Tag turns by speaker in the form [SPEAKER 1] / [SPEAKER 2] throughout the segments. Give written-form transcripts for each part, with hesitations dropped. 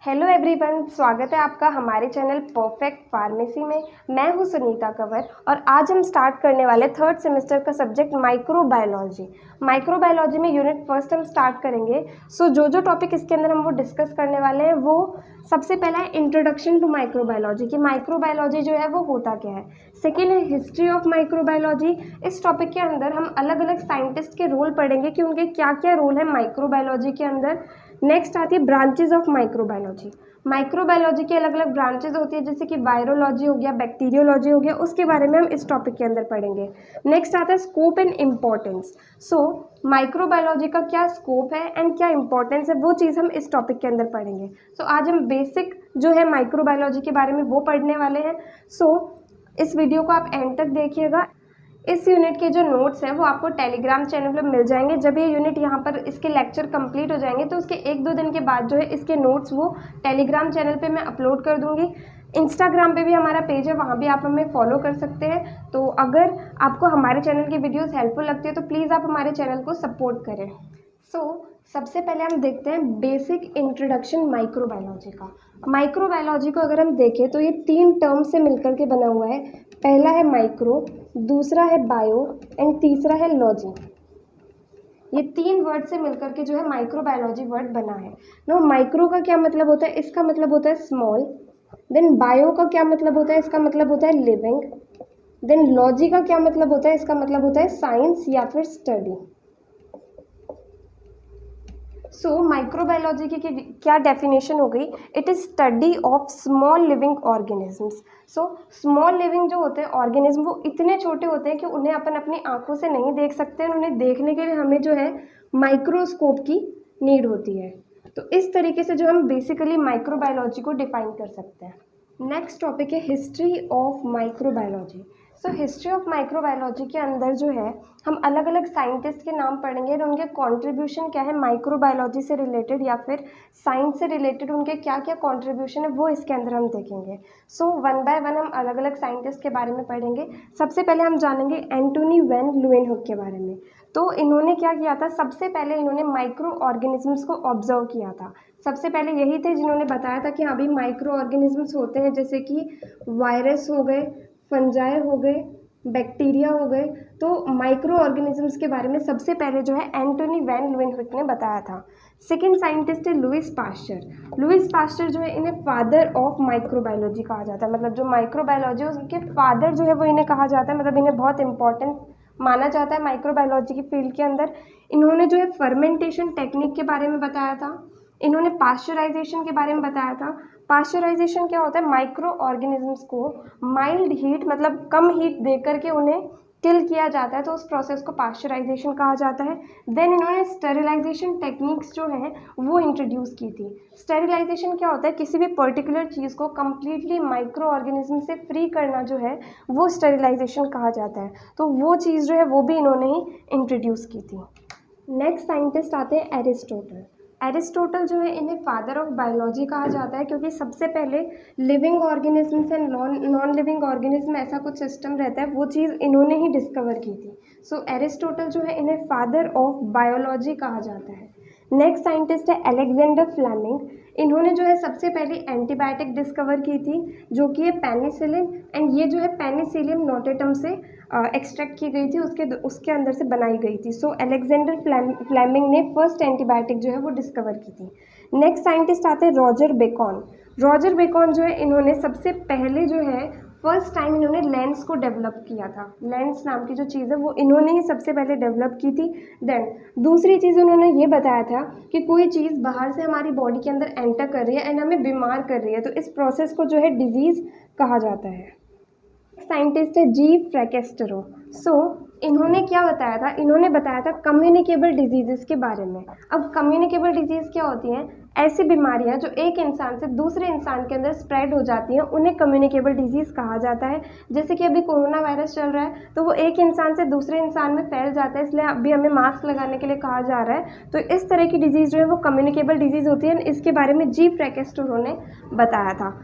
[SPEAKER 1] Hello everyone, स्वागत है आपका हमारे चैनल परफेक्ट फार्मेसी में। मैं हूं सुनीता कंवर और आज हम स्टार्ट करने वाले थर्ड सेमेस्टर का सब्जेक्ट माइक्रोबायोलॉजी। माइक्रोबायोलॉजी में यूनिट फर्स्ट हम स्टार्ट करेंगे। जो टॉपिक इसके अंदर हम वो डिस्कस करने वाले हैं, वो सबसे पहला है इंट्रोडक्शन टू माइक्रोबायोलॉजी कि माइक्रोबायोलॉजी जो है वो होता क्या है। सेकेंड है हिस्ट्री ऑफ माइक्रोबायोलॉजी। इस टॉपिक के अंदर हम अलग अलग साइंटिस्ट के रोल पढ़ेंगे कि उनके क्या क्या रोल है माइक्रोबायोलॉजी के अंदर। नेक्स्ट आती है ब्रांचेज ऑफ माइक्रोबायोलॉजी। माइक्रोबायोलॉजी की अलग अलग ब्रांचेज होती है, जैसे कि वायरोलॉजी हो गया, बैक्टीरियोलॉजी हो गया, उसके बारे में हम इस टॉपिक के अंदर पढ़ेंगे। नेक्स्ट आता है स्कोप एंड इम्पोर्टेंस। माइक्रोबायोलॉजी का क्या स्कोप है एंड क्या इंपॉर्टेंस है, वो चीज़ हम इस टॉपिक के अंदर पढ़ेंगे। आज हम बेसिक जो है माइक्रोबायोलॉजी के बारे में वो पढ़ने वाले हैं। इस वीडियो को आप एंड तक देखिएगा। इस यूनिट के जो नोट्स हैं वो आपको टेलीग्राम चैनल पर मिल जाएंगे। जब ये यूनिट यहाँ पर इसके लेक्चर कंप्लीट हो जाएंगे तो उसके 1-2 दिन के बाद जो है इसके नोट्स वो टेलीग्राम चैनल पे मैं अपलोड कर दूँगी। इंस्टाग्राम पे भी हमारा पेज है, वहाँ भी आप हमें फॉलो कर सकते हैं। तो अगर आपको हमारे चैनल की वीडियोज़ हेल्पफुल लगती है तो प्लीज़ आप हमारे चैनल को सपोर्ट करें। सबसे पहले हम देखते हैं बेसिक इंट्रोडक्शन माइक्रोबायोलॉजी का। माइक्रोबायोलॉजी को अगर हम देखें तो ये 3 टर्म से मिलकर के बना हुआ है। पहला है माइक्रो, दूसरा है बायो एंड तीसरा है लॉजी। ये 3 वर्ड से मिलकर के जो है माइक्रोबायोलॉजी वर्ड बना है। माइक्रो का क्या मतलब होता है? इसका मतलब होता है स्मॉल। देन बायो का क्या मतलब होता है? इसका मतलब होता है लिविंग। देन लॉजी का क्या मतलब होता है? इसका मतलब होता है साइंस या फिर स्टडी। माइक्रोबायोलॉजी की क्या डेफिनेशन हो गई? It is study of small living organisms. Small living जो होते हैं ऑर्गेनिज्म, वो इतने छोटे होते हैं कि उन्हें अपन अपनी आंखों से नहीं देख सकते हैं। उन्हें देखने के लिए हमें जो है माइक्रोस्कोप की नीड होती है। तो इस तरीके से जो हम बेसिकली माइक्रोबायोलॉजी को डिफाइन कर सकते हैं। नेक्स्ट टॉपिक है history of microbiology. History of microbiology के अंदर जो है हम अलग अलग साइंटिस्ट के नाम पढ़ेंगे और उनके कंट्रीब्यूशन क्या है माइक्रोबायोलॉजी से रिलेटेड या फिर साइंस से रिलेटेड, उनके क्या क्या कंट्रीब्यूशन है वो इसके अंदर हम देखेंगे। वन बाय वन हम अलग अलग साइंटिस्ट के बारे में पढ़ेंगे। सबसे पहले हम जानेंगे एंटोनी वैन ल्यूवेनहुक के बारे में। इन्होंने क्या किया था? सबसे पहले इन्होंने माइक्रो ऑर्गेनिजम्स को ऑब्जर्व किया था। सबसे पहले यही थे जिन्होंने बताया था कि हाँ भी माइक्रो ऑर्गेनिजम्स होते हैं, जैसे कि वायरस हो गए, फंजाई हो गए, बैक्टीरिया हो गए। माइक्रो ऑर्गेनिजम्स के बारे में सबसे पहले जो है एंटोनी वैन ल्यूवेनहुक ने बताया था। सेकेंड साइंटिस्ट है लुईस पास्चर। लुईस पास्चर जो है इन्हें फादर ऑफ माइक्रोबायोलॉजी कहा जाता है। मतलब जो माइक्रोबायोलॉजी है उसके फादर जो है वो इन्हें कहा जाता है। मतलब इन्हें बहुत इंपॉर्टेंट माना जाता है माइक्रोबायोलॉजी की फील्ड के अंदर। इन्होंने जो है फर्मेंटेशन टेक्निक के बारे में बताया था। इन्होंने पास्चराइजेशन के बारे में बताया था। पास्चराइजेशन क्या होता है? माइक्रो ऑर्गेनिजम्स को माइल्ड हीट, मतलब कम हीट दे करके उन्हें किल किया जाता है, तो उस प्रोसेस को पास्चराइजेशन कहा जाता है। देन इन्होंने स्टेरिलाइजेशन टेक्निक्स जो हैं वो इंट्रोड्यूस की थी। स्टेरिलाइजेशन क्या होता है? किसी भी पर्टिकुलर चीज़ को कम्प्लीटली माइक्रो ऑर्गेनिज्म से फ्री करना जो है वो स्टेरिलाइजेशन कहा जाता है। वो चीज़ जो है वो भी इन्होंने ही इंट्रोड्यूस की थी। नेक्स्ट साइंटिस्ट आते हैं एरिस्टोटल। एरिस्टोटल जो है इन्हें फादर ऑफ बायोलॉजी कहा जाता है, क्योंकि सबसे पहले living organisms and non living organism ऐसा कुछ सिस्टम रहता है, वो चीज़ इन्होंने ही डिस्कवर की थी। एरिस्टोटल जो है इन्हें फादर ऑफ बायोलॉजी कहा जाता है। नेक्स्ट साइंटिस्ट है अलेक्जेंडर फ्लेमिंग। इन्होंने जो है सबसे पहले एंटीबायोटिक डिस्कवर की थी, जो कि है पेनिसिलिन, एंड ये जो है पेनिसिलियम नोटेटम से एक्सट्रैक्ट की गई थी, उसके अंदर से बनाई गई थी। अलेक्जेंडर फ्लेमिंग ने फर्स्ट एंटीबायोटिक जो है वो डिस्कवर की थी। नेक्स्ट साइंटिस्ट आते हैं रॉजर बेकॉन। रॉजर बेकॉन जो है इन्होंने सबसे पहले जो है फर्स्ट टाइम इन्होंने लेंस को डेवलप किया था। लेंस नाम की जो चीज़ है वो इन्होंने ही सबसे पहले डेवलप की थी। देन दूसरी चीज़ उन्होंने ये बताया था कि कोई चीज़ बाहर से हमारी बॉडी के अंदर एंटर कर रही है एंड हमें बीमार कर रही है, तो इस प्रोसेस को जो है डिजीज़ कहा जाता है। साइंटिस्ट है जी फ्रैकेस्टरो। इन्होंने क्या बताया था? इन्होंने बताया था कम्युनिकेबल डिजीज़ के बारे में। अब कम्युनिकेबल डिजीज़ क्या होती हैं? ऐसी बीमारियां जो एक इंसान से दूसरे इंसान के अंदर स्प्रेड हो जाती हैं, उन्हें कम्युनिकेबल डिजीज़ कहा जाता है। जैसे कि अभी कोरोना वायरस चल रहा है, तो वो एक इंसान से दूसरे इंसान में फैल जाता है, इसलिए अभी हमें मास्क लगाने के लिए कहा जा रहा है। तो इस तरह की डिजीज़ जो है वो कम्युनिकेबल डिजीज़ होती है। इसके बारे में जी फ्रैकेस्टरो ने बताया था।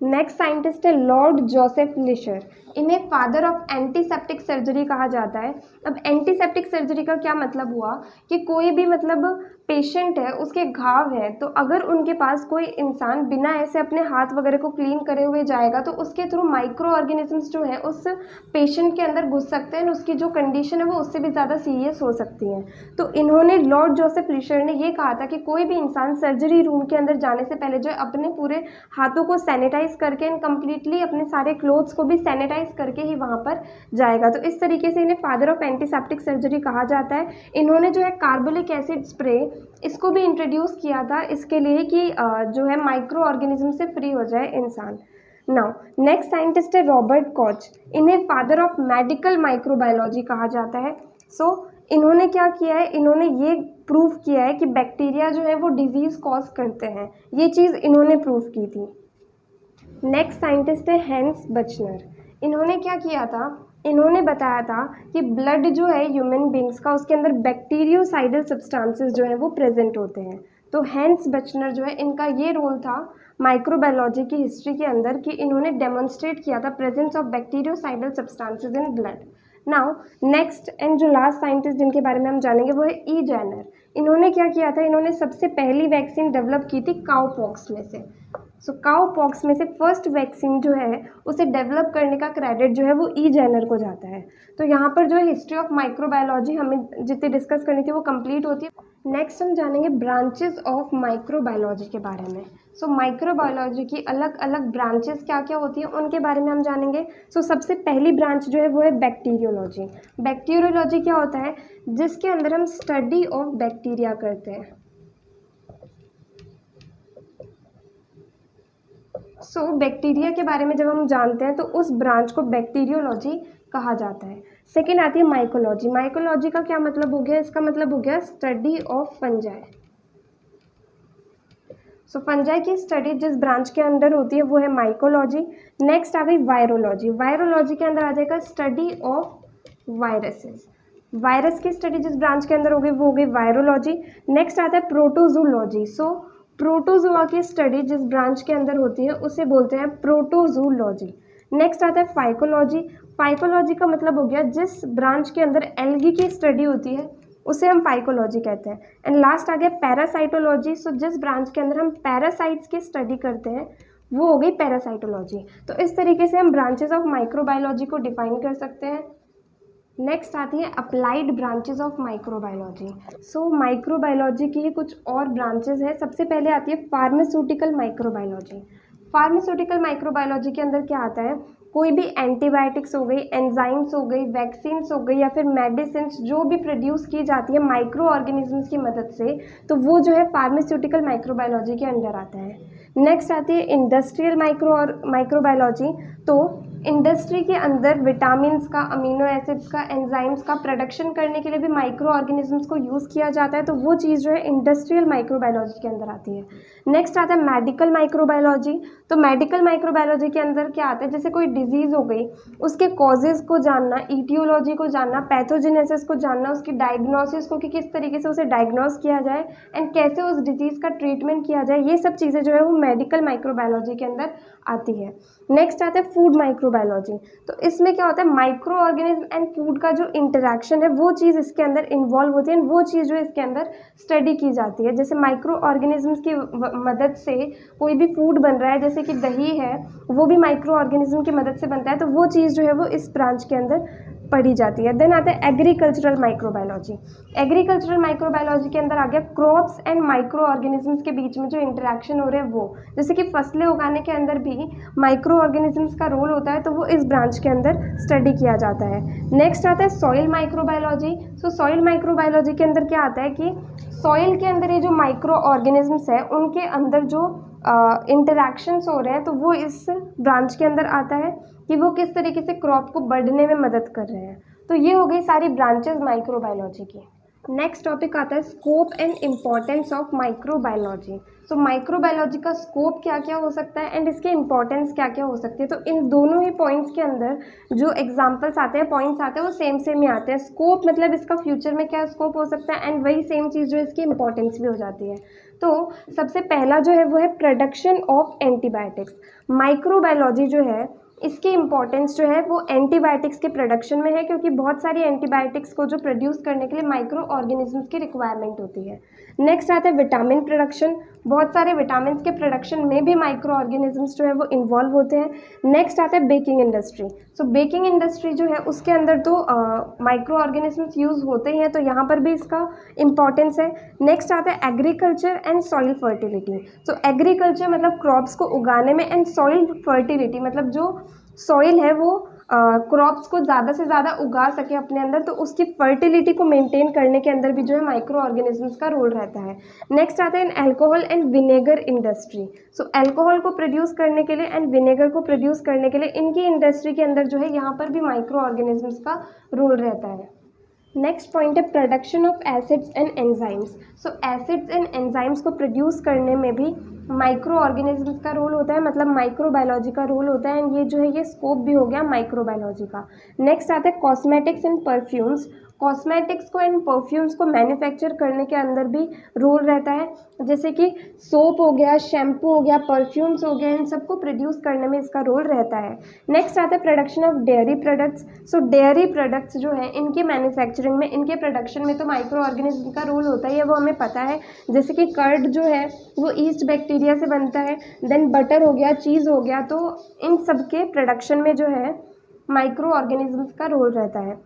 [SPEAKER 1] नेक्स्ट साइंटिस्ट है लॉर्ड जोसेफ लिशर। इन्हें फादर ऑफ एंटीसेप्टिक सर्जरी कहा जाता है। अब एंटीसेप्टिक सर्जरी का क्या मतलब हुआ कि कोई भी मतलब पेशेंट है, उसके घाव है, तो अगर उनके पास कोई इंसान बिना ऐसे अपने हाथ वगैरह को क्लीन करे हुए जाएगा तो उसके थ्रू माइक्रो ऑर्गेनिजम्स जो है उस पेशेंट के अंदर घुस सकते हैं, उसकी जो कंडीशन है वो उससे भी ज़्यादा सीरियस हो सकती है। तो इन्होंने लॉर्ड जोसेफ लिशर ने ये कहा था कि कोई भी इंसान सर्जरी रूम के अंदर जाने से पहले जो है अपने पूरे हाथों को सैनिटाइज करके एंड कम्प्लीटली अपने सारे क्लोथ्स को भी सैनिटाइज करके ही वहाँ पर जाएगा। तो इस तरीके से इन्हें फादर ऑफ एंटीसेप्टिक सर्जरी कहा जाता है। इन्होंने जो है कार्बोलिक एसिड स्प्रे इसको भी इंट्रोड्यूस किया था इसके लिए कि जो है माइक्रो ऑर्गेनिज्म से फ्री हो जाए इंसान। नाउ नेक्स्ट साइंटिस्ट है रॉबर्ट कॉच। इन्हें फादर ऑफ मेडिकल माइक्रोबायोलॉजी कहा जाता है। सो इन्होंने क्या किया है, इन्होंने ये प्रूव किया है कि बैक्टीरिया जो है वो डिजीज़ कॉज करते हैं, ये चीज़ इन्होंने प्रूव की थी। नेक्स्ट साइंटिस्ट है हैंस बचनर। इन्होंने क्या किया था, इन्होंने बताया था कि ब्लड जो है ह्यूमन बींग्स का उसके अंदर बैक्टीरियोसाइडल सब्सटेंसेस जो है वो प्रेजेंट होते हैं। तो हैंस बचनर जो है इनका ये रोल था माइक्रोबायोलॉजी की हिस्ट्री के अंदर कि इन्होंने डेमोन्स्ट्रेट किया था presence of bacteriocidal substances in blood. Now next and जो लास्ट साइंटिस्ट जिनके बारे में हम जानेंगे वो है ई जेनर। इन्होंने क्या किया था, इन्होंने सबसे पहली वैक्सीन डेवलप की थी काउ पॉक्स में से। सो काउ पॉक्स में से फर्स्ट वैक्सीन जो है उसे डेवलप करने का क्रेडिट जो है वो ई जेनर को जाता है। तो यहाँ पर जो है हिस्ट्री ऑफ माइक्रोबायोलॉजी हमें जितनी डिस्कस करनी थी वो कंप्लीट होती है। नेक्स्ट हम जानेंगे ब्रांचेस ऑफ माइक्रोबायोलॉजी के बारे में। सो माइक्रोबायोलॉजी की अलग अलग ब्रांचेस क्या क्या होती हैं उनके बारे में हम जानेंगे। सो सबसे पहली ब्रांच जो है वो है बैक्टीरियोलॉजी। बैक्टीरियोलॉजी क्या होता है, जिसके अंदर हम स्टडी ऑफ बैक्टीरिया करते हैं। सो बैक्टीरिया के बारे में जब हम जानते हैं तो उस ब्रांच को बैक्टीरियोलॉजी कहा जाता है। सेकेंड आती है माइकोलॉजी। माइकोलॉजी का क्या मतलब हो गया, इसका मतलब हो गया study of fungi. So fungi की स्टडी जिस ब्रांच के अंदर होती है वो है माइकोलॉजी। नेक्स्ट आ गई वायरोलॉजी। वायरोलॉजी के अंदर आ जाएगा स्टडी ऑफ वायरसेस। वायरस की स्टडी जिस ब्रांच के अंदर होगी वो होगी वायरोलॉजी। नेक्स्ट आता है प्रोटोजूलॉजी। सो प्रोटोजोआ की स्टडी जिस ब्रांच के अंदर होती है उसे बोलते हैं प्रोटोजूलॉजी। नेक्स्ट आता है फाइकोलॉजी। फाइकोलॉजी का मतलब हो गया जिस ब्रांच के अंदर एल्गी की स्टडी होती है उसे हम फाइकोलॉजी कहते हैं। एंड लास्ट आ गया पैरासाइटोलॉजी। सो जिस ब्रांच के अंदर हम पैरासाइट्स की स्टडी करते हैं वो हो गई पैरासाइटोलॉजी। तो इस तरीके से हम ब्रांचेस ऑफ माइक्रोबायोलॉजी को डिफाइन कर सकते हैं। नेक्स्ट आती है applied branches of microbiology. So microbiology की ही कुछ और ब्रांचेस हैं। सबसे पहले आती है फार्मास्यूटिकल माइक्रोबायोलॉजी। फार्मास्यूटिकल माइक्रोबायोलॉजी के अंदर क्या आता है, कोई भी एंटीबायोटिक्स हो गई, एंजाइम्स हो गई, वैक्सीन्स हो गई या फिर मेडिसिन जो भी प्रोड्यूस की जाती है माइक्रो ऑर्गेनिजम्स की मदद से, तो वो जो है फार्मास्यूटिकल माइक्रोबायोलॉजी के अंडर आता है। नेक्स्ट आती है इंडस्ट्रियल माइक्रोबायोलॉजी। तो इंडस्ट्री के अंदर विटामिन्स का, अमीनो एसिड्स का, एंजाइम्स का प्रोडक्शन करने के लिए भी माइक्रो ऑर्गेनिजम्स को यूज़ किया जाता है, तो वो चीज़ जो है इंडस्ट्रियल माइक्रोबायोलॉजी के अंदर आती है। नेक्स्ट आता है मेडिकल माइक्रोबायोलॉजी। तो मेडिकल माइक्रोबायोलॉजी के अंदर क्या आता है, जैसे कोई डिजीज़ हो गई उसके कॉजेज़ को जानना, ईटियोलॉजी को जानना, पैथोजेनेसिस को जानना, उसकी डायग्नोसिस को कि किस तरीके से उसे डायग्नोस किया जाए एंड कैसे उस डिजीज़ का ट्रीटमेंट किया जाए, ये सब चीज़ें जो है वो मेडिकल माइक्रोबायोलॉजी के अंदर आती है। नेक्स्ट आता है फूड माइक्रोबायोलॉजी। तो इसमें क्या होता है, माइक्रो ऑर्गेनिज्म एंड फूड का जो इंटरेक्शन है वो चीज़ इसके अंदर इन्वॉल्व होती है, वो चीज़ जो इसके अंदर स्टडी की जाती है। जैसे माइक्रो ऑर्गेनिजम्स की मदद से कोई भी फूड बन रहा है, जैसे कि दही है, वो भी माइक्रो ऑर्गेनिज्म की मदद से बनता है, तो वो चीज़ जो है वो इस ब्रांच के अंदर पढ़ी जाती है। देन आता है एग्रीकल्चरल माइक्रोबायोलॉजी। एग्रीकल्चरल माइक्रोबायोलॉजी के अंदर आ गया क्रॉप्स एंड माइक्रो ऑर्गेनिजम्स के बीच में जो इंटरेक्शन हो रहे हैं वो, जैसे कि फसलें उगाने के अंदर भी माइक्रो ऑर्गेनिजम्स का रोल होता है, तो वो इस ब्रांच के अंदर स्टडी किया जाता है। नेक्स्ट आता है सॉइल माइक्रोबायोलॉजी। सो सॉइल माइक्रोबायोलॉजी के अंदर क्या आता है कि सॉइल के अंदर ये जो माइक्रो ऑर्गेनिजम्स है उनके अंदर जो इंटरेक्शंस हो रहे हैं, तो वो इस ब्रांच के अंदर आता है कि वो किस तरीके से क्रॉप को बढ़ने में मदद कर रहे हैं। तो ये हो गई सारी ब्रांचेस माइक्रोबायोलॉजी की। नेक्स्ट टॉपिक आता है scope and importance of microbiology. So microbiology का स्कोप क्या क्या हो सकता है एंड इसके इम्पॉर्टेंस क्या क्या हो सकती है। तो इन दोनों ही पॉइंट्स के अंदर जो एग्जांपल्स आते हैं, पॉइंट्स आते हैं, वो सेम सेम ही आते हैं। स्कोप मतलब इसका फ्यूचर में क्या स्कोप हो सकता है एंड वही सेम चीज़ जो इसकी इम्पॉर्टेंस भी हो जाती है। तो सबसे पहला जो है वो है प्रोडक्शन ऑफ एंटीबायोटिक्स। माइक्रोबायोलॉजी जो है इसकी इम्पॉर्टेंस जो है वो एंटीबायोटिक्स के प्रोडक्शन में है, क्योंकि बहुत सारी एंटीबायोटिक्स को जो प्रोड्यूस करने के लिए माइक्रो ऑर्गेनिजम्स की रिक्वायरमेंट होती है। नेक्स्ट आता है विटामिन प्रोडक्शन। बहुत सारे विटामिन के प्रोडक्शन में भी माइक्रो ऑर्गेनिजम्स जो है वो इन्वॉल्व होते हैं। नेक्स्ट आता है बेकिंग इंडस्ट्री। सो बेकिंग इंडस्ट्री जो है उसके अंदर तो माइक्रो ऑर्गेनिजम्स यूज़ होते ही हैं, तो यहाँ पर भी इसका इम्पॉर्टेंस है। नेक्स्ट आता है agriculture and soil fertility. So agriculture मतलब क्रॉप्स को उगाने में, एंड सॉइल फर्टिलिटी मतलब जो सॉइल है वो क्रॉप्स को ज़्यादा से ज़्यादा उगा सके अपने अंदर, तो उसकी फर्टिलिटी को मेंटेन करने के अंदर भी जो है माइक्रो ऑर्गेनिजम्स का रोल रहता है। नेक्स्ट आता है alcohol and vinegar industry. So alcohol को प्रोड्यूस करने के लिए एंड विनेगर को प्रोड्यूस करने के लिए इनकी इंडस्ट्री के अंदर जो है यहाँ पर भी माइक्रो ऑर्गेनिजम्स का रोल रहता है। नेक्स्ट पॉइंट है production of acids and enzymes. So acids and enzymes को प्रोड्यूस करने में भी माइक्रो ऑर्गेनिजम्स का रोल होता है, मतलब माइक्रोबायोलॉजी का रोल होता है, एंड ये जो है ये स्कोप भी हो गया माइक्रोबायोलॉजी का। नेक्स्ट आता है कॉस्मेटिक्स एंड परफ्यूम्स। कॉस्मेटिक्स को एंड परफ्यूम्स को मैन्युफैक्चर करने के अंदर भी रोल रहता है, जैसे कि सोप हो गया, शैम्पू हो गया, परफ्यूम्स हो गए, इन सबको प्रोड्यूस करने में इसका रोल रहता है। नेक्स्ट आता है production of dairy products. So dairy products जो है इनके मैन्युफैक्चरिंग में, इनके प्रोडक्शन में तो माइक्रो ऑर्गेनिज्म का रोल होता ही है, वो हमें पता है। जैसे कि कर्ड जो है वो ईस्ट बैक्टीरिया से बनता है, देन बटर हो गया, चीज़ हो गया, तो इन सब के प्रोडक्शन में जो है माइक्रो ऑर्गेनिजम्स का रोल रहता है।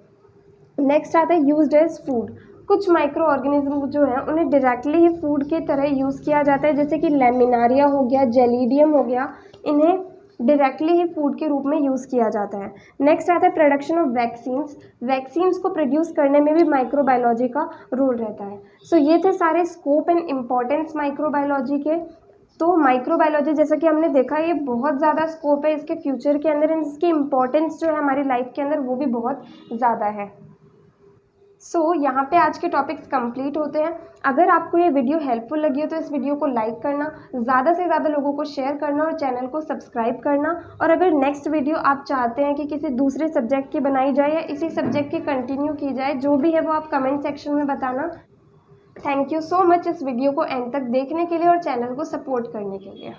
[SPEAKER 1] नेक्स्ट आता है यूज्ड एज फूड। कुछ माइक्रो ऑर्गेनिज्म जो है उन्हें डायरेक्टली ही फूड के तरह यूज़ किया जाता है, जैसे कि लेमिनारिया हो गया, जेलीडियम हो गया, इन्हें डायरेक्टली ही फूड के रूप में यूज़ किया जाता है। नेक्स्ट आता है प्रोडक्शन ऑफ वैक्सीन्स। वैक्सीन्स को प्रोड्यूस करने में भी माइक्रोबायोलॉजी का रोल रहता है। सो ये थे सारे स्कोप एंड इम्पॉर्टेंस माइक्रोबायोलॉजी के। तो माइक्रोबायोलॉजी जैसा कि हमने देखा ये बहुत ज़्यादा स्कोप है इसके फ्यूचर के अंदर, एंड इसकी इम्पॉर्टेंस जो है हमारी लाइफ के अंदर वो भी बहुत ज़्यादा है। यहाँ पे आज के टॉपिक्स कंप्लीट होते हैं। अगर आपको ये वीडियो हेल्पफुल लगी हो तो इस वीडियो को लाइक करना, ज़्यादा से ज़्यादा लोगों को शेयर करना और चैनल को सब्सक्राइब करना। और अगर नेक्स्ट वीडियो आप चाहते हैं कि किसी दूसरे सब्जेक्ट की बनाई जाए या इसी सब्जेक्ट की कंटिन्यू की जाए, जो भी है वो आप कमेंट सेक्शन में बताना। थैंक यू सो मच इस वीडियो को एंड तक देखने के लिए और चैनल को सपोर्ट करने के लिए।